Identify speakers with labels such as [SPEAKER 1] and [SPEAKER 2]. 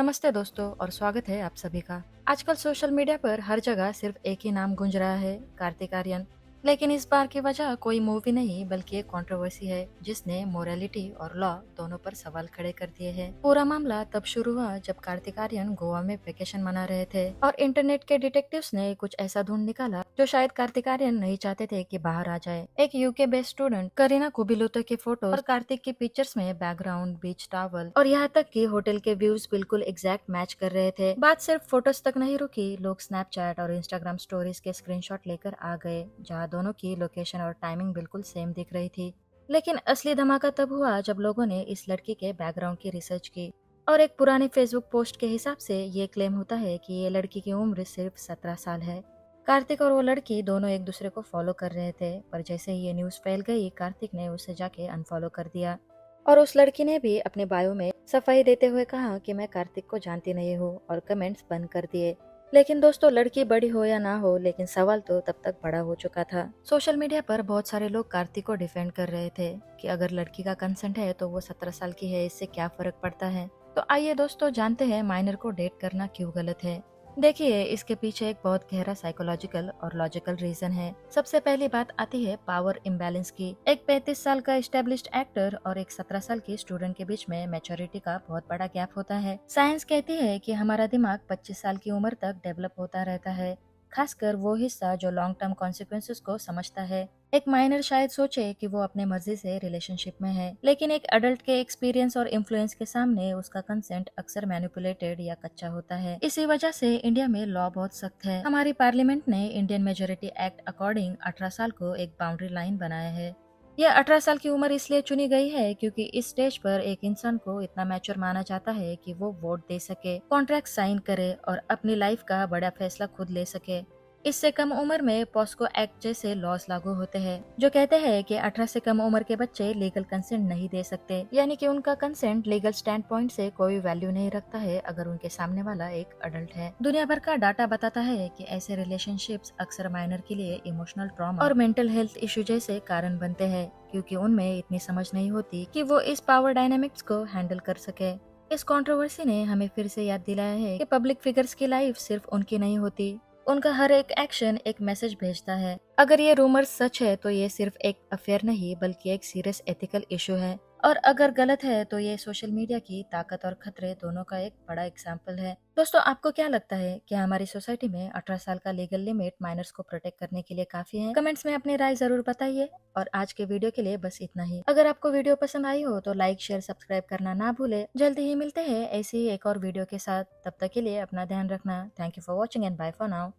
[SPEAKER 1] नमस्ते दोस्तों और स्वागत है आप सभी का। आजकल सोशल मीडिया पर हर जगह सिर्फ एक ही नाम गूंज रहा है, कार्तिक आर्यन। लेकिन इस बार की वजह कोई मूवी नहीं बल्कि एक कंट्रोवर्सी है जिसने मोरालिटी और लॉ दोनों पर सवाल खड़े कर दिए हैं। पूरा मामला तब शुरू हुआ जब कार्तिक आर्यन गोवा में वेकेशन मना रहे थे और इंटरनेट के डिटेक्टिव्स ने कुछ ऐसा ढूंढ निकाला जो शायद कार्तिक आर्यन नहीं चाहते थे कि बाहर आ जाए। एक यूके बेस्ड स्टूडेंट करीना कुबिलोतो के फोटो और कार्तिक की पिक्चर्स में बैकग्राउंड, बीच टॉवल और यहाँ तक कि होटल के व्यूज बिल्कुल एग्जैक्ट मैच कर रहे थे। बात सिर्फ फोटोज तक नहीं रुकी, लोग स्नैपचैट और इंस्टाग्राम स्टोरीज के स्क्रीनशॉट लेकर आ गए जहाँ दोनों की लोकेशन और टाइमिंग बिल्कुल सेम दिख रही थी। लेकिन असली धमाका तब हुआ जब लोगों ने इस लड़की के बैकग्राउंड की रिसर्च की और एक पुराने फेसबुक पोस्ट के हिसाब से ये क्लेम होता है कि ये लड़की की उम्र सिर्फ 17 साल है। कार्तिक और वो लड़की दोनों एक दूसरे को फॉलो कर रहे थे, पर जैसे ही ये न्यूज फैल गई कार्तिक ने उसे जाके अनफॉलो कर दिया और उस लड़की ने भी अपने बायो में सफाई देते हुए कहा कि मैं कार्तिक को जानती नहीं हूँ और कमेंट्स बंद कर दिए। लेकिन दोस्तों, लड़की बड़ी हो या ना हो, लेकिन सवाल तो तब तक बड़ा हो चुका था। सोशल मीडिया पर बहुत सारे लोग कार्तिक को डिफेंड कर रहे थे कि अगर लड़की का कंसेंट है तो वो 17 साल की है, इससे क्या फर्क पड़ता है। तो आइए दोस्तों जानते हैं माइनर को डेट करना क्यों गलत है। देखिए, इसके पीछे एक बहुत गहरा साइकोलॉजिकल और लॉजिकल रीजन है। सबसे पहली बात आती है पावर इम्बैलेंस की। एक 35 साल का एस्टेब्लिश्ड एक्टर और एक 17 साल की स्टूडेंट के बीच में मैच्योरिटी का बहुत बड़ा गैप होता है। साइंस कहती है कि हमारा दिमाग 25 साल की उम्र तक डेवलप होता रहता है, खासकर वो हिस्सा जो लॉन्ग टर्म कॉन्सिक्वेंसेस को समझता है। एक माइनर शायद सोचे कि वो अपने मर्जी से रिलेशनशिप में है, लेकिन एक अडल्ट के एक्सपीरियंस और इन्फ्लुएंस के सामने उसका कंसेंट अक्सर मैनिपुलेटेड या कच्चा होता है। इसी वजह से इंडिया में लॉ बहुत सख्त है। हमारी पार्लियामेंट ने इंडियन मेजोरिटी एक्ट अकॉर्डिंग 18 साल को एक बाउंड्री लाइन बनाया है। यह 18 साल की उम्र इसलिए चुनी गई है क्योंकि इस स्टेज पर एक इंसान को इतना मैच्योर माना जाता है कि वो वोट दे सके, कॉन्ट्रैक्ट साइन करे और अपनी लाइफ का बड़ा फैसला खुद ले सके। इससे कम उम्र में पॉस्को एक्ट जैसे लॉज लागू होते हैं जो कहते हैं कि 18 से कम उम्र के बच्चे लीगल कंसेंट नहीं दे सकते, यानी कि उनका कंसेंट लीगल स्टैंड पॉइंट से कोई वैल्यू नहीं रखता है अगर उनके सामने वाला एक अडल्ट है। दुनिया भर का डाटा बताता है कि ऐसे रिलेशनशिप्स अक्सर माइनर के लिए इमोशनल ट्रॉमा और मेंटल हेल्थ इश्यू जैसे कारण बनते हैं क्योंकि उनमें इतनी समझ नहीं होती कि वो इस पावर डायनामिक्स को हैंडल कर सके। इस कंट्रोवर्सी ने हमें फिर से याद दिलाया है कि पब्लिक फिगर्स की लाइफ सिर्फ उनकी नहीं होती, उनका हर एक एक्शन एक मैसेज भेजता है। अगर ये रूमर सच है तो ये सिर्फ एक अफेयर नहीं बल्कि एक सीरियस एथिकल इशू है, और अगर गलत है तो ये सोशल मीडिया की ताकत और खतरे दोनों का एक बड़ा एग्जाम्पल है। दोस्तों, आपको क्या लगता है कि हमारी सोसाइटी में 18 साल का लीगल लिमिट माइनर्स को प्रोटेक्ट करने के लिए काफी है? कमेंट्स में अपनी राय जरूर बताइए। और आज के वीडियो के लिए बस इतना ही। अगर आपको वीडियो पसंद आई हो तो लाइक, शेयर, सब्सक्राइब करना ना भूले। जल्दी ही मिलते हैं ऐसी ही एक और वीडियो के साथ। तब तक के लिए अपना ध्यान रखना। Thank you for watching and bye for now.